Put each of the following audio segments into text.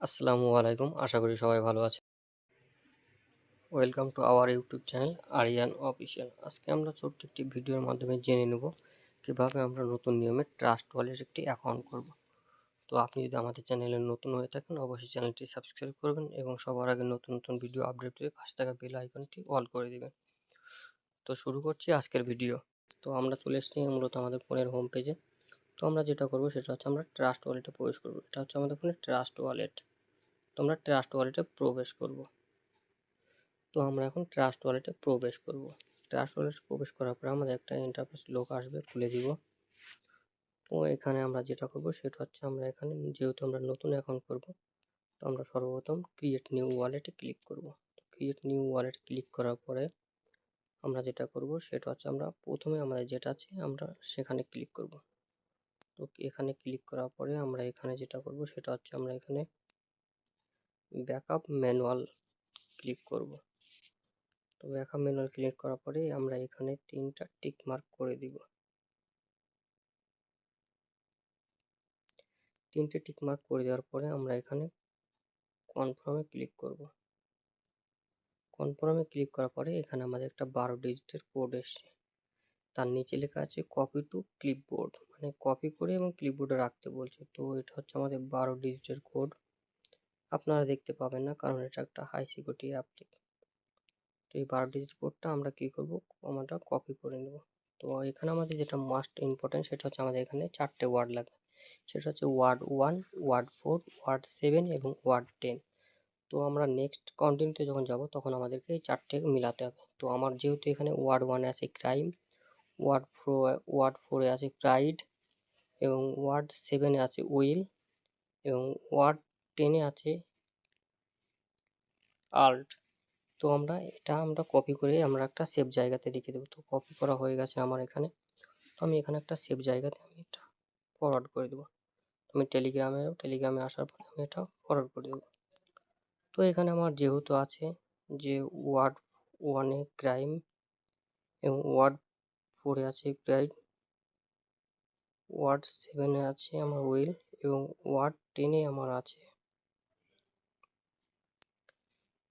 আসসালামু আলাইকুম। আশা করি সবাই ভালো আছেন। Welcome to our YouTube channel Aryan official. আজকে আমরা ছোট্ট একটি ভিডিওর মাধ্যমে জেনে নেব কিভাবে আমরা নতুন নিয়মে ট্রাস্ট ওয়ালেট একটি অ্যাকাউন্ট করব। তো আপনি যদি আমাদের চ্যানেলে নতুন হয়ে থাকেন অবশ্যই চ্যানেলটি সাবস্ক্রাইব করবেন এবং সবার আগে নতুন নতুন ভিডিও আপডেট পেয়ে পাশে থাকা বেল আইকনটি অল করে দিবেন। তো শুরু করছি আজকের ভিডিও। তো আমরা চলে এসেছি মূলত আমাদের ফোনের হোম পেজে। তো আমরা যেটা করব সেটা হচ্ছে আমরা ট্রাস্ট ওয়ালেটে প্রবেশ করব। এটা হচ্ছে আমাদের ফোনের ট্রাস্ট ওয়ালেট। তো আমরা ট্রাস্ট ওয়ালেটে প্রবেশ করব। তো আমরা এখন ট্রাস্ট ওয়ালেটে প্রবেশ করব। ট্রাস্ট ওয়ালেটে প্রবেশ করার পরে আমাদের একটা ইন্টারফেস লোক আসবে, খুলে দিব। তো এখানে আমরা যেটা করব সেটা হচ্ছে আমরা এখানে যেহেতু আমরা নতুন অ্যাকাউন্ট করব, তো আমরা সর্বপ্রথম ক্রিয়েট নিউ ওয়ালেটে ক্লিক করব। ক্রিয়েট নিউ ওয়ালেট ক্লিক করার পরে আমরা যেটা করব সেটা হচ্ছে আমরা প্রথমে আমাদের যেটা আছে আমরা সেখানে ক্লিক করব। তো এখানে ক্লিক করার পরে আমরা এখানে যেটা করব সেটা হচ্ছে আমরা এখানে ব্যাকআপ ম্যানুয়াল ক্লিক করব। তো ব্যাকআপ ম্যানুয়াল ক্লিক করার পরে আমরা এখানে 3টা টিক মার্ক করে দিব। 3টে টিক মার্ক করে দেওয়ার পরে আমরা এখানে কনফার্মে ক্লিক করব। কনফার্মে ক্লিক করার পরে এখানে আমাদের একটা 12 ডিজিটের কোড এসছে। তার নিচে লেখা আছে কপি টু ক্লিপবোর্ড, মানে কপি করে এবং ক্লিপবোর্ডে রাখতে বলছে। তো এটা হচ্ছে আমাদের 12 ডিজিটের কোড। আপনারা দেখতে পাবেন না কারণ এটা একটা হাই সিকিউরিটি অ্যাপ্লিক। তো এই 12 ডিজিট কোডটা আমরা কি করব, আমরা কপি করে নেব। তো এখানে আমাদের যেটা মাস্ট ইম্পর্টেন্ট সেটা হচ্ছে আমাদের এখানে 4টে ওয়ার্ড লাগবে। সেটা হচ্ছে ওয়ার্ড 1, ওয়ার্ড 4, ওয়ার্ড 7 এবং ওয়ার্ড 10। তো আমরা নেক্সট কন্টিনিউতে যখন যাব তখন আমাদেরকে এই 4টে মিলাতে হবে। তো আমার যেহেতু এখানে ওয়ার্ড 1 এ আছে ক্রাইম, ওয়ার্ড 4 এ আছে প্রাইড এবং ওয়ার্ড 7 এ আছে উইল এবং ওয়ার্ড 10 এ আছে আল্ট। তো আমরা কপি করে আমরা একটা সেভ জায়গাতে রেখে দেবো। তো কপি করা হয়ে গেছে আমার এখানে। তো আমি এখানে একটা সেভ জায়গাতে আমি এটা ফরওয়ার্ড করে দেবো। আমি টেলিগ্রামে আসার পরে আমি এটা ফরওয়ার্ড করে দেবো। তো এখানে আমার যেহেতু আছে যে ওয়ার্ড 1 এ ক্রাইম এবং ওয়ার্ড 4 এ আছে প্রাইড, ওয়ার্ড 7 এ আছে আমার উইল এবং ওয়ার্ড 10 এ আমার আছে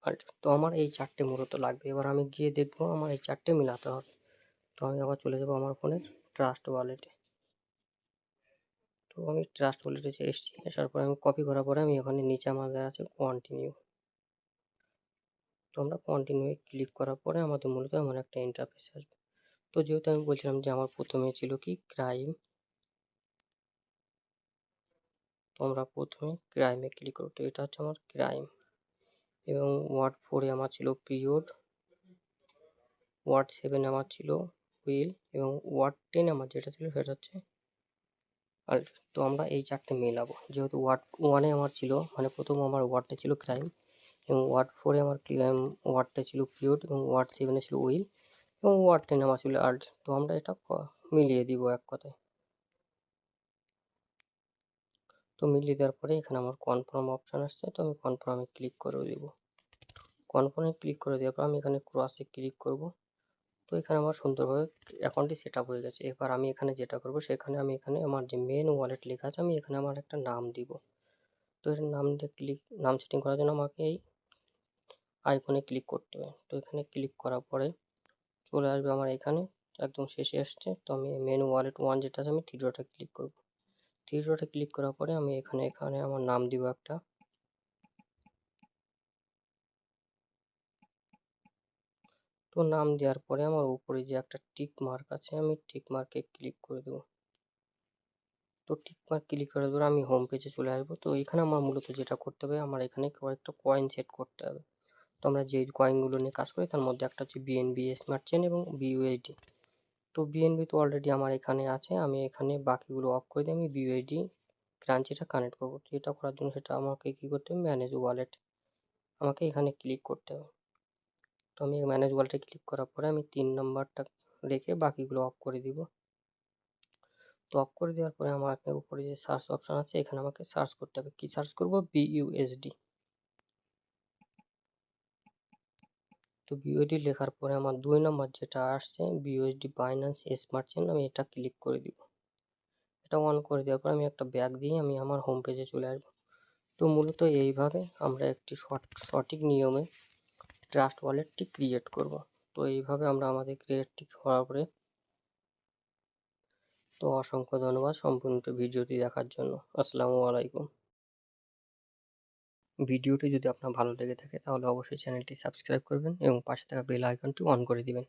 আল্ট। তো আমার এই 4টে মূলত লাগবে। এবার আমি গিয়ে দেখবো আমার এই 4টে মিলাতে হবে। তো আমি আবার চলে যাবো আমার ফোনের ট্রাস্ট ওয়ালেটে। তো আমি ট্রাস্ট ওয়ালেটে এসেছি। আসার পরে আমি কপি করার পরে আমি ওখানে নিচে আমাদের আছে কন্টিনিউ। তো আমরা কন্টিনিউ ক্লিক করার পরে আমাদের মূলত আমার একটা ইন্টারফেস আসবে। তো যেহেতু আমি বলছিলাম যে আমার প্রথমে ছিল কি ক্রাইম, তো আমরা প্রথমে ক্রাইমে ক্লিক করব। তো এটা হচ্ছে আমার ক্রাইম এবং ওয়ার্ড 4 এ আমার ছিল পিরিয়ড, ওয়ার্ড 7 এ আমার ছিল উইল এবং ওয়ার্ড 10 এ আমার যেটা ছিল সেটা হচ্ছে আল্ট। তো আমরা এই 4টে মেলাবো। যেহেতু ওয়ার্ড 1 এ আমার ছিল মানে প্রথম আমার ওয়ার্ডটা ছিল ক্রাইম এবং ওয়ার্ড 4 এ আমার ওয়ার্ডটা ছিল পিরিয়ড এবং ওয়ার্ড 7 এ ছিল উইল এবং ওয়ার্ড 10 এ আমার ছিল আল্ট। তো আমরা এটা মিলিয়ে দিব এক কথায়। তো মিলিয়ে দেওয়ার পরে এখানে আমার কনফার্ম অপশন আসছে, তো আমি কনফার্মে ক্লিক করে দেব। কনফার্মে ক্লিক করে দেওয়ার পর আমি এখানে ক্রসে ক্লিক করব। তো এখানে আমার সুন্দরভাবে অ্যাকাউন্টটি সেট আপ হয়ে গেছে। এবার আমি এখানে যেটা করব সেখানে আমি এখানে আমার যে মেন ওয়ালেট লেখা আছে আমি এখানে আমার একটা নাম দিব। তো এর নাম সেটিং করার জন্য আমাকে এই আইকনে ক্লিক করতে হবে। তো এখানে ক্লিক করার পরে চলে আসবে আমার এখানে একদম শেষে আসছে। তো আমি মেন ওয়ালেট 1 যেটা আছে আমি 3 ডটে ক্লিক করব। 3 ডটে ক্লিক করার পরে আমি এখানে আমার নাম দিব একটা। তো নাম দেওয়ার পরে আমার উপরে যে একটা টিক মার্ক আছে আমি টিক মার্কে ক্লিক করে দেবো। তো টিক মার্ক ক্লিক করার পরে আমি হোম পেজে চলে আসবো। তো এখানে আমার মূলত যেটা করতে হবে আমার এখানে কয়েকটা কয়েন সেট করতে হবে। তো আমরা যে কয়েনগুলো নিয়ে কাজ করি তার মধ্যে একটা হচ্ছে বিএনবি স্মার্ট চেইন এবং বিইউএসডি। তো বিএনবি তো অলরেডি আমার এখানে আছে, আমি এখানে বাকিগুলো অফ করে দিয়ে আমি বিইউএসডি ক্রাঞ্চিটা কানেক্ট করবো। তো এটা করার জন্য সেটা আমাকে কি করতে হবে, ম্যানেজ ওয়ালেট আমাকে এখানে ক্লিক করতে হবে। তো আমি ম্যানেজ ওয়ালেটে ক্লিক করার পরে আমি 3 নাম্বারটা রেখে বাকিগুলো অফ করে দিব। তো অফ করে দেওয়ার পরে আমাকে উপরে যে সার্চ অপশন আছে এখানে আমাকে সার্চ করতে হবে। কি সার্চ করব, বিইউএসডি। তো বিইউএসডি লেখার পরে আমার 2 নম্বর যেটা আসছে বিইউএসডি বাইন্যান্স স্মার্ট চেইন, আমি এটা ক্লিক করে দিব। এটা অন করে দেওয়ার পর আমি একটা ব্যাক দিয়ে আমি আমার হোম পেজে চলে আসবো। তো মূলত এইভাবে আমরা একটি সঠিক নিয়মে ট্রাস্ট ওয়ালেটটি ক্রিয়েট করব। তো এইভাবে আমরা আমাদের ক্রিয়েটটি করার পরে তো অসংখ্য ধন্যবাদ সম্পূর্ণ ভিডিওটি দেখার জন্য। আসসালামু আলাইকুম। ভিডিওটি যদি আপনার ভালো লেগে থাকে তাহলে অবশ্যই চ্যানেলটি সাবস্ক্রাইব করবেন এবং পাশে থাকা বেল আইকনটি অন করে দিবেন।